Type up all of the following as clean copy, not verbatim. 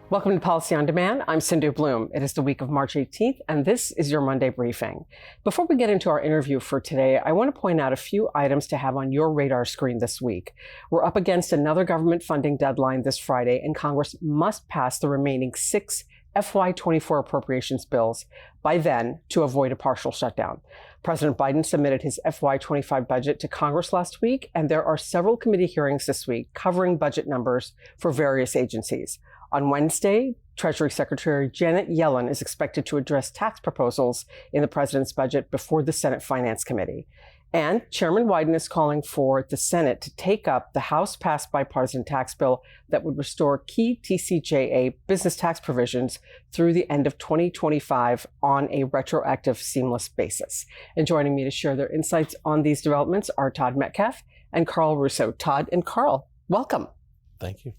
Welcome to Policy on Demand. I'm Sindhu Blume. It is the week of March 18th, and this is your Monday briefing. Before we get into our interview for today, I want to point out a few items to have on your radar screen this week. We're up against another government funding deadline this Friday, and Congress must pass the remaining 6 FY24 appropriations bills by then to avoid a partial shutdown. President Biden submitted his FY25 budget to Congress last week, and there are several committee hearings this week covering budget numbers for various agencies. On Wednesday, Treasury Secretary Janet Yellen is expected to address tax proposals in the president's budget before the Senate Finance Committee. And Chairman Wyden is calling for the Senate to take up the House-passed bipartisan tax bill that would restore key TCJA business tax provisions through the end of 2025 on a retroactive, seamless basis. And joining me to share their insights on these developments are Todd Metcalf and Karl Russo. Todd and Karl, welcome. Thank you.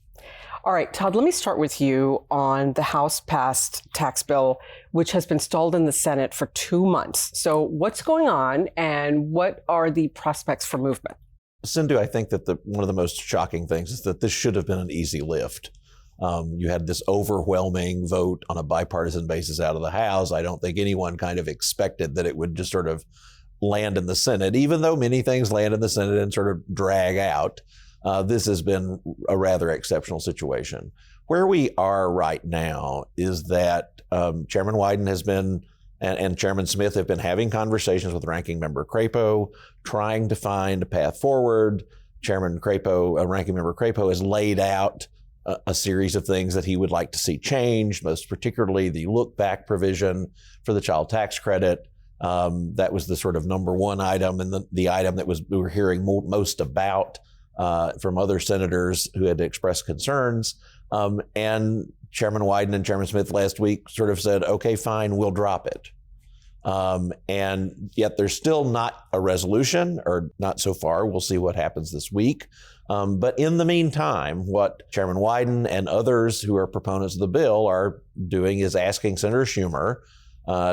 All right, Todd, let me start with you on the House-passed tax bill, which has been stalled in the Senate for 2 months. So what's going on, and what are the prospects for movement? Sindhu, I think that one of the most shocking things is that this should have been an easy lift. You had this overwhelming vote on a bipartisan basis out of the House. I don't think anyone kind of expected that it would just sort of land in the Senate, even though many things land in the Senate and sort of drag out. This has been a rather exceptional situation. Where we are right now is that Chairman Wyden has been, and Chairman Smith have been having conversations with Ranking Member Crapo, trying to find a path forward. Ranking Member Crapo has laid out a series of things that he would like to see changed, most particularly the look-back provision for the child tax credit. That was the sort of number one item, and the item that we were hearing most about from other senators who had expressed concerns. And Chairman Wyden and Chairman Smith last week sort of said, okay, fine, we'll drop it. And yet there's still not a resolution, or not so far. We'll see what happens this week. But in the meantime, what Chairman Wyden and others who are proponents of the bill are doing is asking Senator Schumer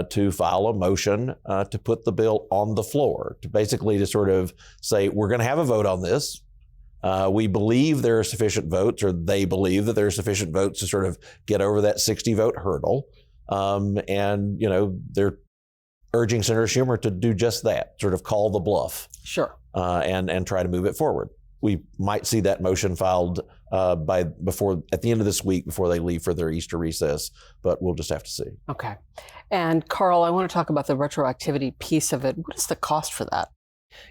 to file a motion to put the bill on the floor, to sort of say, we're going to have a vote on this. We believe there are sufficient votes, or they believe that there are sufficient votes to sort of get over that 60 vote hurdle. And, they're urging Senator Schumer to do just that, sort of call the bluff. Sure. And try to move it forward. We might see that motion filed at the end of this week before they leave for their Easter recess, but we'll just have to see. Okay. And Karl, I want to talk about the retroactivity piece of it. What is the cost for that?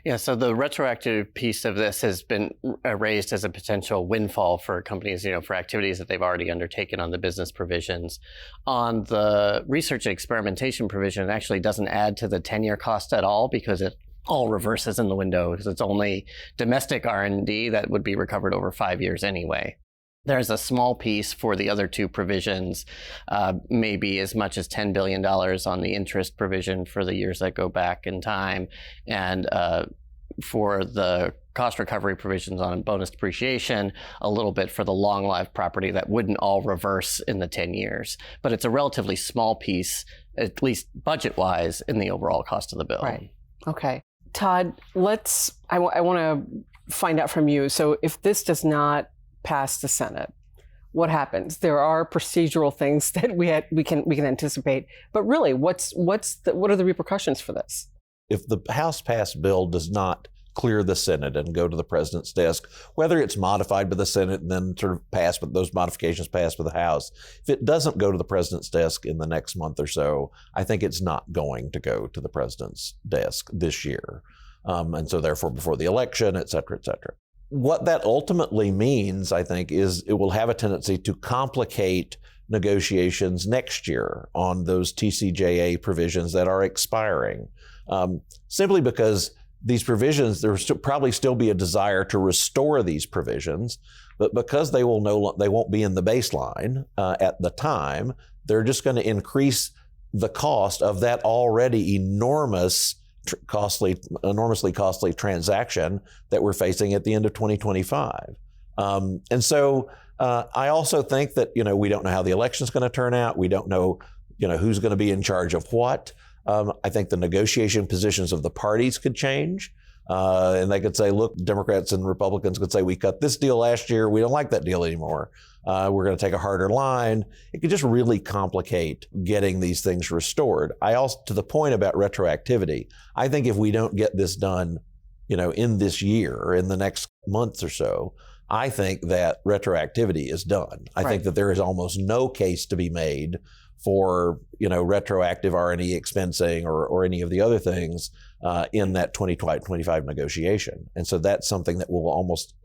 Yeah, so the retroactive piece of this has been raised as a potential windfall for companies, for activities that they've already undertaken on the business provisions. On the research and experimentation provision, it actually doesn't add to the 10-year cost at all, because it all reverses in the window, because it's only domestic R&D that would be recovered over 5 years anyway. There's a small piece for the other two provisions, maybe as much as $10 billion on the interest provision for the years that go back in time, and for the cost recovery provisions on bonus depreciation, a little bit for the long-lived property that wouldn't all reverse in the 10 years. But it's a relatively small piece, at least budget-wise, in the overall cost of the bill. Right. Okay. Todd, I want to find out from you. So if this does not pass the Senate, what happens? There are procedural things that we can anticipate, but really, what are the repercussions for this? If the House-passed bill does not clear the Senate and go to the president's desk, whether it's modified by the Senate and then sort of passed, but those modifications passed by the House, if it doesn't go to the president's desk in the next month or so, I think it's not going to go to the president's desk this year, and so therefore before the election, et cetera, et cetera. What that ultimately means, I think, is it will have a tendency to complicate negotiations next year on those TCJA provisions that are expiring, simply because these provisions, there will probably still be a desire to restore these provisions, but because they won't be in the baseline at the time, they're just going to increase the cost of that already enormously costly transaction that we're facing at the end of 2025. And so I also think that, we don't know how the election's going to turn out. We don't know, who's going to be in charge of what. I think the negotiation positions of the parties could change. And they could say, look, Democrats and Republicans could say, we cut this deal last year. We don't like that deal anymore. We're going to take a harder line. It could just really complicate getting these things restored. I also, to the point about retroactivity, I think if we don't get this done, in this year or in the next month or so, I think that retroactivity is done. I think that there is almost no case to be made for, retroactive R&E expensing or any of the other things in that 2025 negotiation. And so that's something that will almost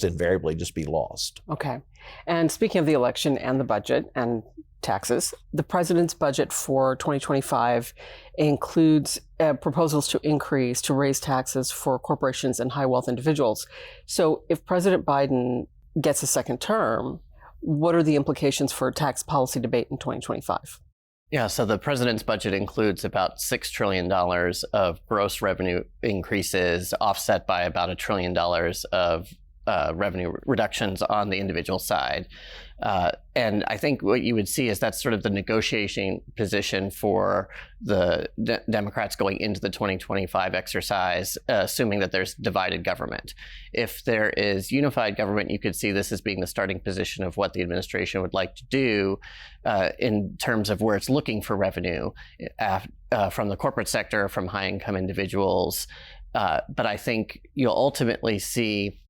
invariably just be lost. Okay. And speaking of the election and the budget and taxes, the president's budget for 2025 includes proposals to raise taxes for corporations and high wealth individuals. So if President Biden gets a second term, what are the implications for tax policy debate in 2025? Yeah, so the president's budget includes about $6 trillion of gross revenue increases, offset by about $1 trillion of revenue reductions on the individual side. And I think what you would see is that's sort of the negotiating position for the Democrats going into the 2025 exercise, assuming that there's divided government. If there is unified government, you could see this as being the starting position of what the administration would like to do in terms of where it's looking for revenue from the corporate sector, from high-income individuals. But I think you'll ultimately see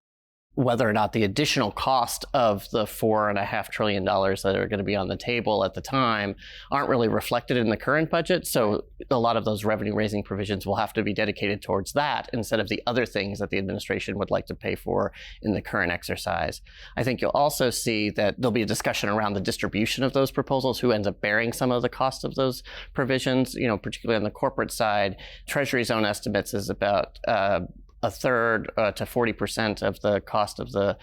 whether or not the additional cost of the $4.5 trillion that are going to be on the table at the time aren't really reflected in the current budget. So a lot of those revenue raising provisions will have to be dedicated towards that instead of the other things that the administration would like to pay for in the current exercise. I think you'll also see that there'll be a discussion around the distribution of those proposals, who ends up bearing some of the cost of those provisions, particularly on the corporate side. Treasury's own estimates is about a third to 40% of the cost of the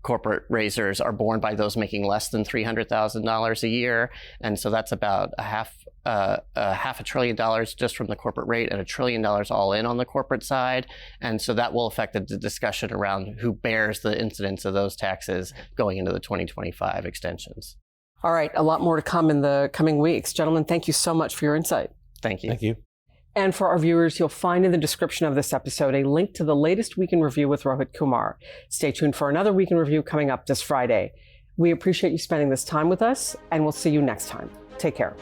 corporate raisers are borne by those making less than $300,000 a year. And so that's about half $500 billion just from the corporate rate and $1 trillion all in on the corporate side. And so that will affect the discussion around who bears the incidence of those taxes going into the 2025 extensions. All right, a lot more to come in the coming weeks. Gentlemen, thank you so much for your insight. Thank you. Thank you. And for our viewers, you'll find in the description of this episode a link to the latest Week in Review with Rohit Kumar. Stay tuned for another Week in Review coming up this Friday. We appreciate you spending this time with us, and we'll see you next time. Take care.